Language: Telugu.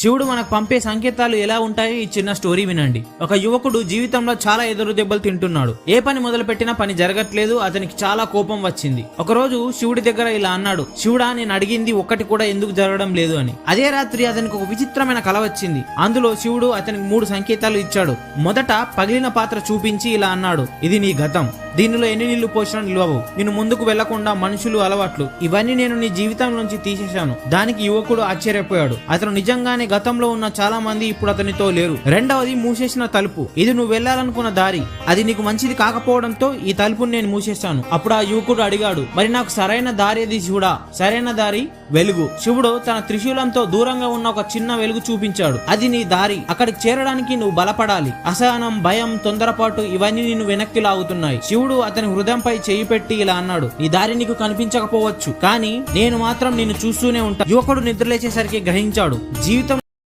శివుడు మనకు పంపే సంకేతాలు ఎలా ఉంటాయో ఈ చిన్న స్టోరీ వినండి. ఒక యువకుడు జీవితంలో చాలా ఎదురు దెబ్బలు తింటున్నాడు. ఏ పని మొదలు పెట్టినా పని జరగట్లేదు. అతనికి చాలా కోపం వచ్చింది. ఒకరోజు శివుడి దగ్గర ఇలా అన్నాడు, శివుడా, నేను అడిగింది ఒక్కటి కూడా ఎందుకు జరగడం లేదు అని. అదే రాత్రి అతనికి ఒక విచిత్రమైన కల వచ్చింది. అందులో శివుడు అతనికి 3 సంకేతాలు ఇచ్చాడు. మొదట పగిలిన పాత్ర చూపించి ఇలా అన్నాడు, ఇది నీ గతం, దీనిలో ఎన్ని నీళ్లు పోసినా నిలవవు, నేను ముందుకు వెళ్లకుండా మనుషులు, అలవాట్లు ఇవన్నీ నేను నీ జీవితం నుంచి తీసేశాను. దానికి యువకుడు ఆశ్చర్యపోయాడు. అతను నిజంగానే గతంలో ఉన్న చాలా మంది ఇప్పుడు అతనితో లేరు. రెండవది మూసేసిన తలుపు, ఇది నువ్వు వెళ్లాలనుకున్న దారి, అది నీకు మంచిది కాకపోవడంతో ఈ తలుపుని నేను మూసేశాను. అప్పుడు ఆ యువకుడు అడిగాడు, మరి నాకు సరైన దారి ఏది శివుడా? సరైన దారి వెలుగు. శివుడు తన త్రిశూలంతో దూరంగా ఉన్న ఒక చిన్న వెలుగు చూపించాడు. అది నీ దారి, అక్కడికి చేరడానికి నువ్వు బలపడాలి. అసహనం, భయం, తొందరపాటు ఇవన్నీ నిన్ను వెనక్కి లాగుతున్నాయి. శివుడు అతని హృదయంపై చేయి పెట్టి ఇలా అన్నాడు, నీ దారి నీకు కనిపించకపోవచ్చు, కానీ నేను మాత్రం నిన్ను చూస్తూనే ఉంటాను. యువకుడు నిద్రలేచేసరికి గ్రహించాడు, జీవితం